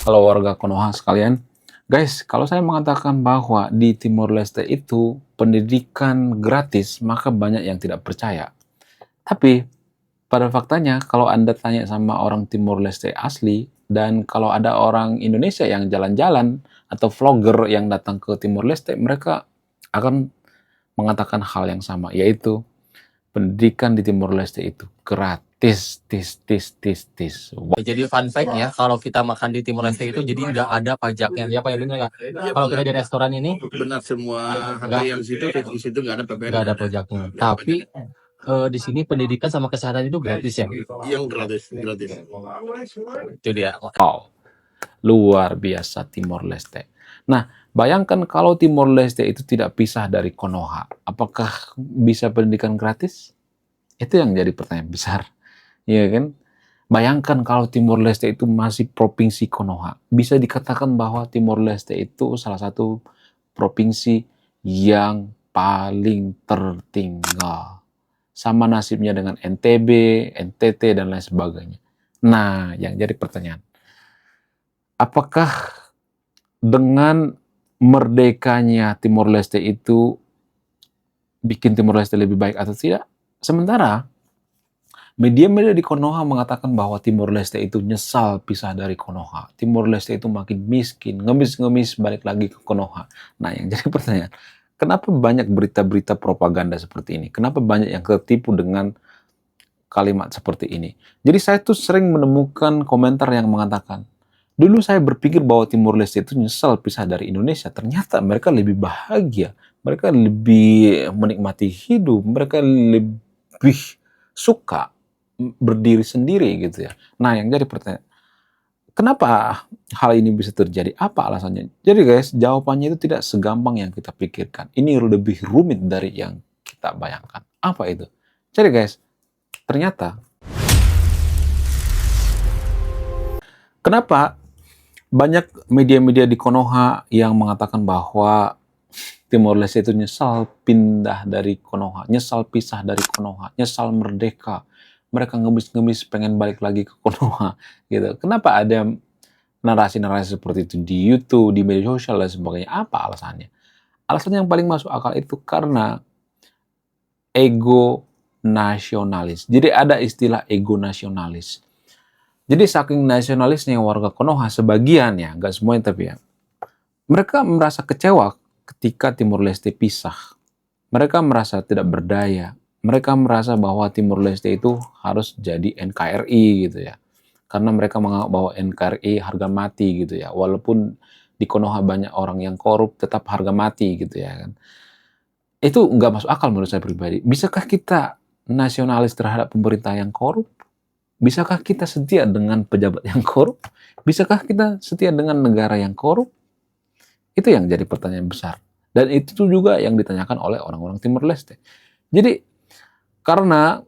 Halo warga Konoha sekalian. Guys, kalau saya mengatakan bahwa di Timor Leste itu pendidikan gratis, maka banyak yang tidak percaya. Tapi pada faktanya, kalau Anda tanya sama orang Timor Leste asli, dan kalau ada orang Indonesia yang jalan-jalan atau vlogger yang datang ke Timor Leste, mereka akan mengatakan hal yang sama, yaitu pendidikan di Timor Leste itu gratis, tis. Jadi fun fact ya, kalau kita makan di Timor Leste itu jadi nggak ada pajaknya. Ya Pak ya benar nggak? Kalau kita di restoran ini Benar, semua harga yang di situ nggak ada PPN. nggak ada pajaknya. Tapi di sini pendidikan sama kesehatan itu gratis ya. Yang gratis. Itu dia. Wow, luar biasa Timor Leste. Nah, bayangkan kalau Timor Leste itu tidak pisah dari Konoha, apakah bisa pendidikan gratis? Itu yang jadi pertanyaan besar, ya kan? Bayangkan kalau Timor Leste itu masih provinsi Konoha, bisa dikatakan bahwa Timor Leste itu salah satu provinsi yang paling tertinggal. Sama nasibnya dengan NTB, NTT, dan lain sebagainya. Nah, yang jadi pertanyaan, apakah dengan merdekanya Timor Leste itu bikin Timor Leste lebih baik atau tidak? Sementara media-media di Konoha mengatakan bahwa Timor Leste itu nyesal pisah dari Konoha. Timor Leste itu makin miskin, ngemis-ngemis balik lagi ke Konoha. Nah, yang jadi pertanyaan, kenapa banyak berita-berita propaganda seperti ini? Kenapa banyak yang tertipu dengan kalimat seperti ini? Jadi saya tuh sering menemukan komentar yang mengatakan, dulu saya berpikir bahwa Timor Leste itu nyesal pisah dari Indonesia. Ternyata mereka lebih bahagia, mereka lebih menikmati hidup, mereka lebih suka berdiri sendiri gitu ya. Nah, yang jadi pertanyaan, kenapa hal ini bisa terjadi? Apa alasannya? Jadi guys, jawabannya itu tidak segampang yang kita pikirkan. Ini lebih rumit dari yang kita bayangkan. Apa itu? Jadi guys, ternyata kenapa banyak media-media di Konoha yang mengatakan bahwa Timor Leste itu nyesal pindah dari Konoha, nyesal pisah dari Konoha, nyesal merdeka. Mereka ngemis-ngemis pengen balik lagi ke Konoha gitu. Kenapa ada narasi-narasi seperti itu di YouTube, di media sosial dan sebagainya? Apa alasannya? Alasan yang paling masuk akal itu karena ego nasionalis. Jadi ada istilah ego nasionalis. Jadi saking nasionalisnya warga Konoha, sebagian ya, nggak semuanya tapi ya, mereka merasa kecewa ketika Timor Leste pisah. Mereka merasa tidak berdaya. Mereka merasa bahwa Timor Leste itu harus jadi NKRI gitu ya. Karena mereka menganggap bahwa NKRI harga mati gitu ya. Walaupun di Konoha banyak orang yang korup, tetap harga mati gitu ya kan. Itu nggak masuk akal menurut saya pribadi. Bisakah kita nasionalis terhadap pemerintah yang korup? Bisakah kita setia dengan pejabat yang korup? Bisakah kita setia dengan negara yang korup? Itu yang jadi pertanyaan besar. Dan itu juga yang ditanyakan oleh orang-orang Timor Leste. Jadi, karena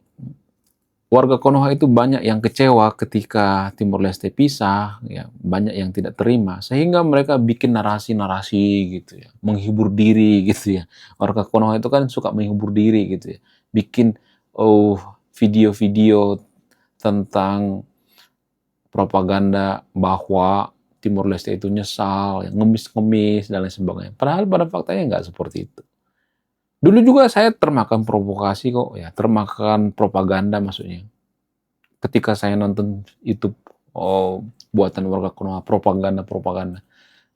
warga Konoha itu banyak yang kecewa ketika Timor Leste pisah, ya, banyak yang tidak terima, sehingga mereka bikin narasi-narasi gitu ya, menghibur diri gitu ya. Warga Konoha itu kan suka menghibur diri gitu ya, bikin video-video tentang propaganda bahwa Timor Leste itu nyesal, ngemis-ngemis, dan lain sebagainya. Padahal pada faktanya nggak seperti itu. Dulu juga saya termakan provokasi kok, ya, termakan propaganda maksudnya. Ketika saya nonton YouTube buatan warga Konoha, propaganda.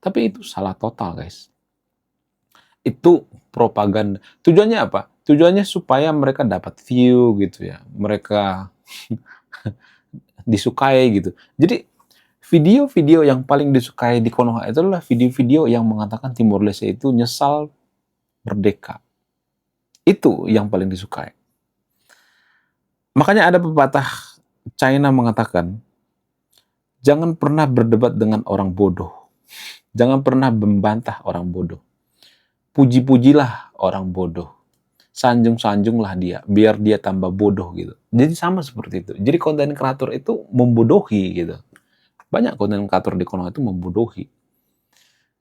Tapi itu salah total, guys. Itu propaganda. Tujuannya apa? Tujuannya supaya mereka dapat view gitu ya. Mereka disukai gitu. Jadi video-video yang paling disukai di Konoha itu adalah video-video yang mengatakan Timor Leste itu nyesal merdeka. Itu yang paling disukai. Makanya ada pepatah China mengatakan, jangan pernah berdebat dengan orang bodoh. Jangan pernah membantah orang bodoh. Puji-pujilah orang bodoh. Sanjung-sanjunglah dia, biar dia tambah bodoh gitu. Jadi sama seperti itu. Jadi konten kreator itu membodohi gitu. Banyak konten kreator di Konoha itu membodohi.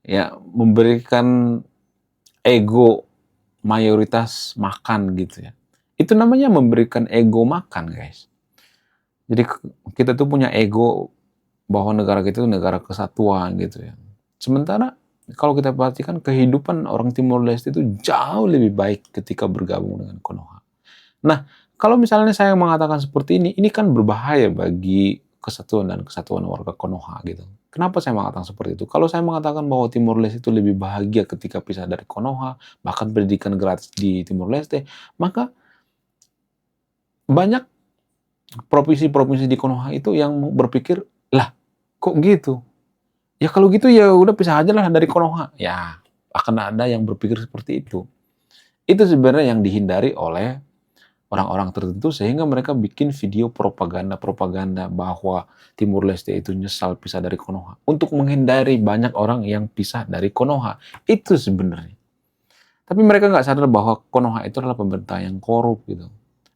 Ya, memberikan ego mayoritas makan gitu ya. Itu namanya memberikan ego makan, guys. Jadi kita tuh punya ego bahwa negara kita itu negara kesatuan gitu ya. Sementara kalau kita perhatikan kehidupan orang Timor Leste itu jauh lebih baik ketika bergabung dengan Konoha. Nah, kalau misalnya saya mengatakan seperti ini kan berbahaya bagi kesatuan dan kesatuan warga Konoha gitu. Kenapa saya mengatakan seperti itu? Kalau saya mengatakan bahwa Timor Leste itu lebih bahagia ketika pisah dari Konoha, bahkan pendidikan gratis di Timor Leste, maka banyak provinsi-provinsi di Konoha itu yang berpikir, lah kok gitu? Ya kalau gitu ya udah pisah aja lah dari Konoha. Ya akan ada yang berpikir seperti itu. Itu sebenarnya yang dihindari oleh orang-orang tertentu sehingga mereka bikin video propaganda bahwa Timur Leste itu nyesal pisah dari Konoha untuk menghindari banyak orang yang pisah dari Konoha. Itu sebenarnya. Tapi mereka nggak sadar bahwa Konoha itu adalah pemerintah yang korup gitu.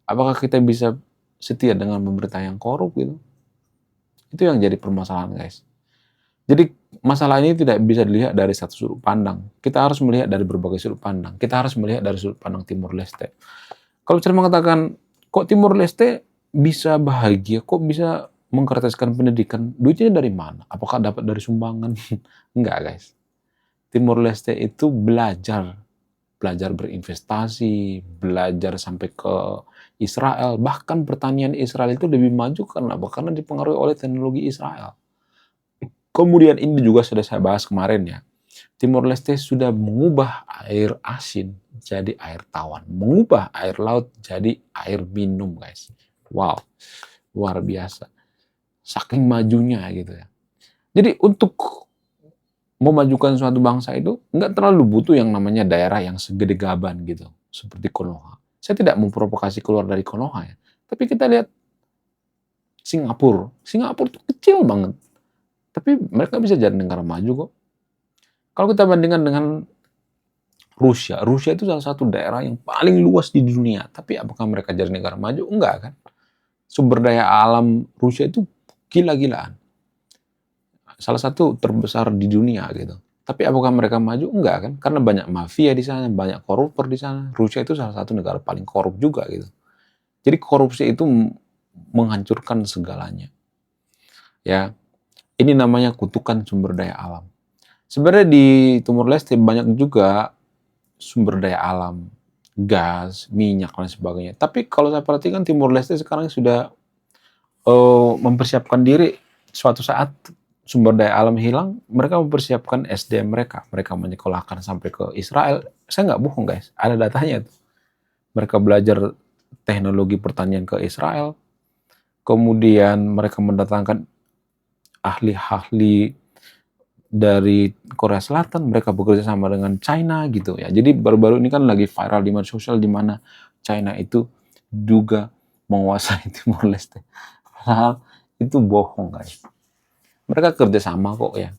Apakah kita bisa setia dengan pemerintah yang korup gitu? Itu yang jadi permasalahan, guys. Jadi masalah ini tidak bisa dilihat dari satu sudut pandang. Kita harus melihat dari berbagai sudut pandang. Kita harus melihat dari sudut pandang Timur Leste. Kalau saya mengatakan, kok Timur Leste bisa bahagia, kok bisa menggratiskan pendidikan, duitnya dari mana? Apakah dapat dari sumbangan? Enggak, guys. Timur Leste itu belajar berinvestasi, belajar sampai ke Israel. Bahkan pertanian Israel itu lebih maju karena apa? Karena dipengaruhi oleh teknologi Israel. Kemudian ini juga sudah saya bahas kemarin ya. Timor Leste sudah mengubah air asin jadi air tawar. Mengubah air laut jadi air minum, guys. Wow, luar biasa. Saking majunya gitu ya. Jadi untuk memajukan suatu bangsa itu nggak terlalu butuh yang namanya daerah yang segede Gaban gitu. Seperti Konoha. Saya tidak memprovokasi keluar dari Konoha ya. Tapi kita lihat Singapura. Singapura itu kecil banget. Tapi mereka bisa jadi negara maju kok. Kalau kita bandingkan dengan Rusia itu salah satu daerah yang paling luas di dunia. Tapi apakah mereka jadi negara maju? Enggak kan. Sumber daya alam Rusia itu gila-gilaan. Salah satu terbesar di dunia gitu. Tapi apakah mereka maju? Enggak kan. Karena banyak mafia di sana, banyak koruptor di sana. Rusia itu salah satu negara paling korup juga gitu. Jadi korupsi itu menghancurkan segalanya. Ya. Ini namanya kutukan sumber daya alam. Sebenarnya di Timor Leste banyak juga sumber daya alam, gas, minyak, dan sebagainya. Tapi kalau saya perhatikan Timor Leste sekarang sudah mempersiapkan diri suatu saat sumber daya alam hilang, mereka mempersiapkan SDM mereka. Mereka menyekolahkan sampai ke Israel. Saya nggak bohong, guys. Ada datanya tuh. Mereka belajar teknologi pertanian ke Israel. Kemudian mereka mendatangkan ahli-ahli dari Korea Selatan, mereka bekerja sama dengan China gitu ya. Jadi baru-baru ini kan lagi viral di media sosial di mana China itu juga menguasai Timor Leste. Padahal itu bohong, guys. Mereka kerja sama kok ya.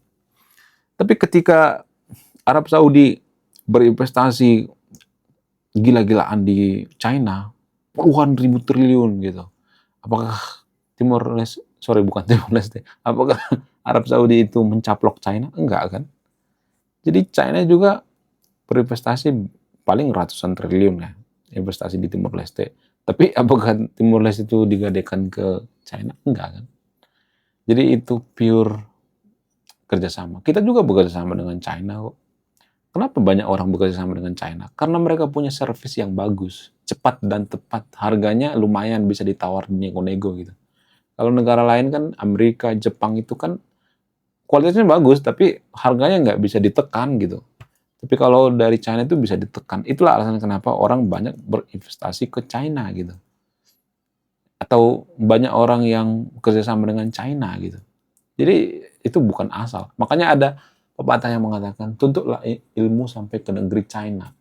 Tapi ketika Arab Saudi berinvestasi gila-gilaan di China, puluhan ribu triliun gitu. Apakah bukan Timor Leste. Apakah Arab Saudi itu mencaplok China? Enggak kan? Jadi China juga berinvestasi paling ratusan triliun ya, investasi di Timor Leste. Tapi apakah Timor Leste itu digadekan ke China? Enggak kan? Jadi itu pure kerjasama. Kita juga bekerja sama dengan China kok. Kenapa banyak orang bekerja sama dengan China? Karena mereka punya servis yang bagus, cepat dan tepat. Harganya lumayan bisa ditawar nego-nego gitu. Kalau negara lain kan Amerika, Jepang itu kan kualitasnya bagus, tapi harganya nggak bisa ditekan gitu. Tapi kalau dari China itu bisa ditekan. Itulah alasan kenapa orang banyak berinvestasi ke China gitu. Atau banyak orang yang kerjasama dengan China gitu. Jadi itu bukan asal. Makanya ada pepatah yang mengatakan, tuntutlah ilmu sampai ke negeri China.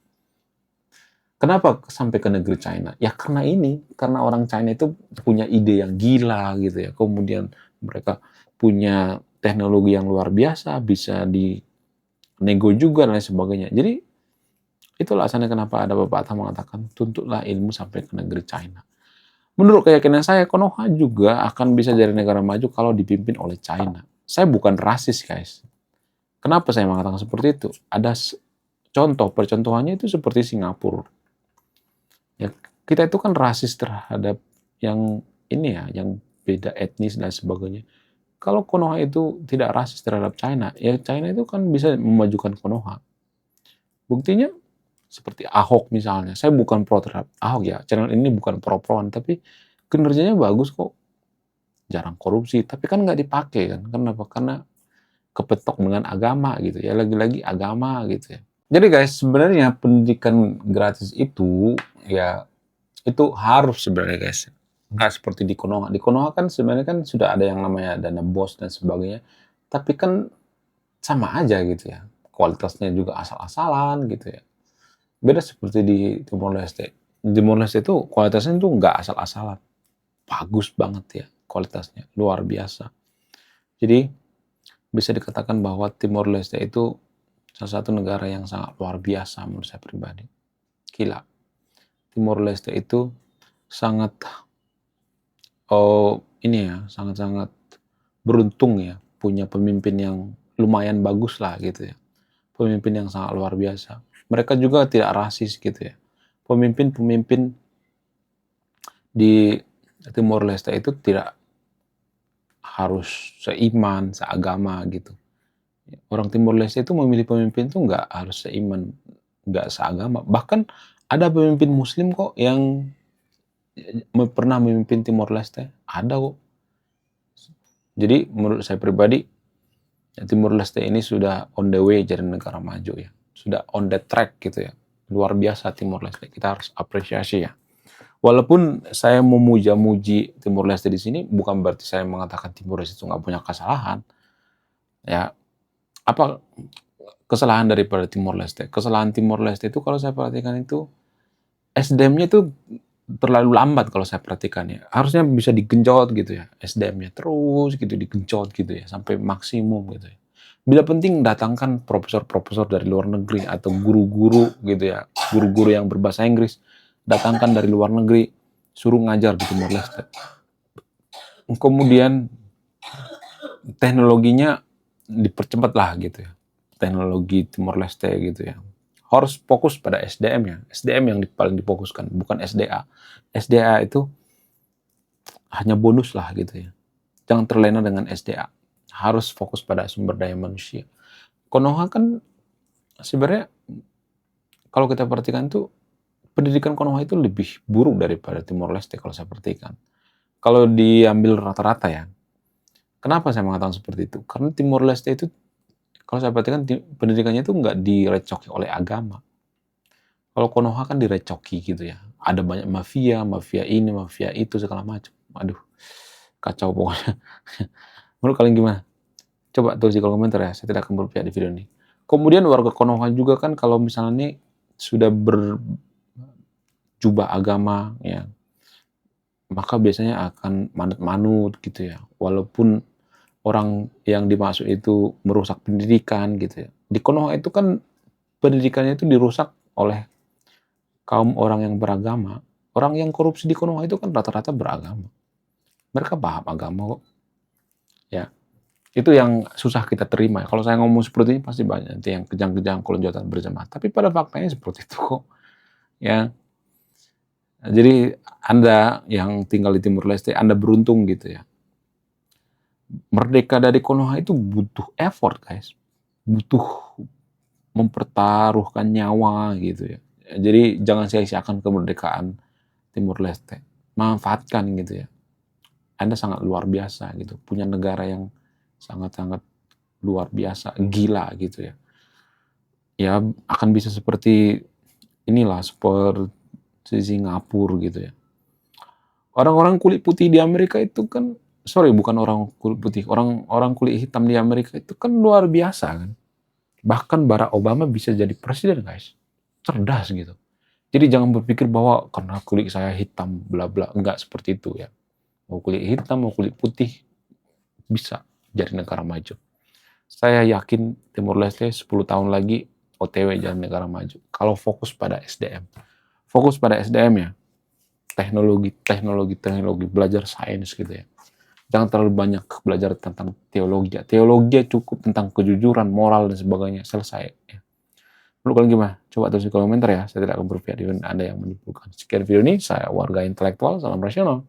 Kenapa sampai ke negeri China? Ya karena orang China itu punya ide yang gila gitu ya. Kemudian mereka punya teknologi yang luar biasa, bisa dinego juga dan lain sebagainya. Jadi itulah alasannya kenapa ada pepatah mengatakan tuntutlah ilmu sampai ke negeri China. Menurut keyakinan saya, Konoha juga akan bisa jadi negara maju kalau dipimpin oleh China. Saya bukan rasis, guys. Kenapa saya mengatakan seperti itu? Ada percontohannya itu seperti Singapura. Ya, kita itu kan rasis terhadap yang ini ya, yang beda etnis dan sebagainya. kalau Konoha itu tidak rasis terhadap China, ya China itu kan bisa memajukan Konoha. Buktinya seperti Ahok misalnya. Saya bukan pro terhadap Ahok ya. Channel ini bukan pro-proan, tapi kinerjanya bagus kok. Jarang korupsi, tapi kan nggak dipakai kan. Kenapa? Karena kepetok dengan agama gitu ya. Lagi-lagi agama gitu ya. Jadi guys, sebenarnya pendidikan gratis itu ya itu harus sebenarnya guys. Nggak seperti di Konoha. Di Konoha kan sebenarnya kan sudah ada yang namanya dana bos dan sebagainya. Tapi kan sama aja gitu ya. Kualitasnya juga asal-asalan gitu ya. Beda seperti di Timor Leste. Di Timor Leste itu kualitasnya itu nggak asal-asalan. Bagus banget ya kualitasnya. Luar biasa. Jadi bisa dikatakan bahwa Timor Leste itu salah satu negara yang sangat luar biasa menurut saya pribadi. Gila. Timor Leste itu sangat sangat-sangat beruntung ya punya pemimpin yang lumayan bagus lah gitu ya. Pemimpin yang sangat luar biasa. Mereka juga tidak rasis gitu ya. Pemimpin-pemimpin di Timor Leste itu tidak harus seiman, seagama gitu. Orang Timor Leste itu memilih pemimpin itu nggak harus seiman, nggak seagama. Bahkan ada pemimpin Muslim kok yang pernah memimpin Timor Leste. Ada kok. Jadi menurut saya pribadi, Timor Leste ini sudah on the way jadi negara maju ya. Sudah on the track gitu ya. Luar biasa Timor Leste. Kita harus apresiasi ya. Walaupun saya memuja-muji Timor Leste di sini, bukan berarti saya mengatakan Timor Leste itu nggak punya kesalahan. Ya, apa kesalahan daripada Timor Leste? Kesalahan Timor Leste itu kalau saya perhatikan itu SDM-nya itu terlalu lambat kalau saya perhatikan ya. Harusnya bisa digenjot gitu ya. SDM-nya terus gitu digenjot gitu ya sampai maksimum gitu ya. Bila penting datangkan profesor-profesor dari luar negeri atau guru-guru gitu ya. Guru-guru yang berbahasa Inggris datangkan dari luar negeri suruh ngajar di Timor Leste. Kemudian teknologinya dipercepat lah gitu ya. Teknologi Timor Leste gitu ya. Harus fokus pada SDM-nya. SDM yang paling difokuskan, bukan SDA. SDA itu hanya bonus lah gitu ya. Jangan terlena dengan SDA. Harus fokus pada sumber daya manusia. Konoha kan sebenarnya kalau kita perhatikan tuh pendidikan Konoha itu lebih buruk daripada Timor Leste kalau saya perhatikan. Kalau diambil rata-rata ya. Kenapa saya mengatakan seperti itu? Karena Timor Leste itu kalau saya perhatikan pendidikannya itu nggak direcoki oleh agama. Kalau Konoha kan direcoki gitu ya. Ada banyak mafia, mafia ini, mafia itu, segala macam. Aduh, kacau pokoknya. Menurut kalian gimana? Coba tulis di kolom komentar ya, saya tidak akan berpihak di video ini. Kemudian warga Konoha juga kan kalau misalnya ini sudah berjubah agama ya, maka biasanya akan manut-manut gitu ya. Walaupun orang yang dimaksud itu merusak pendidikan gitu ya. Di Konoha itu kan pendidikannya itu dirusak oleh kaum orang yang beragama. Orang yang korupsi di Konoha itu kan rata-rata beragama. Mereka paham agama kok. Ya. Itu yang susah kita terima. Kalau saya ngomong seperti ini pasti banyak nanti yang kejang-kejang kelonjotan berjamaah. Tapi pada faktanya seperti itu kok. Ya. Jadi Anda yang tinggal di Timor Leste, Anda beruntung gitu ya. Merdeka dari Konoha itu butuh effort guys. Butuh mempertaruhkan nyawa gitu ya. Jadi jangan sia-siakan kemerdekaan Timor Leste. Manfaatkan gitu ya. Anda sangat luar biasa gitu. Punya negara yang sangat-sangat luar biasa. Gila gitu ya. Ya akan bisa seperti inilah. Seperti Singapura gitu ya. Orang-orang kulit putih di Amerika itu kan, bukan orang kulit putih. Orang kulit hitam di Amerika itu kan luar biasa kan. Bahkan Barack Obama bisa jadi presiden guys. Cerdas gitu. Jadi jangan berpikir bahwa karena kulit saya hitam bla bla, enggak seperti itu ya. Mau kulit hitam mau kulit putih bisa jadi negara maju. Saya yakin Timor Leste 10 tahun lagi OTW jadi negara maju. Kalau fokus pada SDM. Fokus pada SDM ya. Teknologi, belajar sains gitu ya. Jangan terlalu banyak belajar tentang teologi. Teologi cukup tentang kejujuran, moral dan sebagainya. Selesai ya. Menurut kalian gimana? Coba tulis di kolom komentar ya. Saya tidak akan berpihak di Anda yang menyimpulkan. Sekian video ini, saya Warga Intelektual, salam rasional.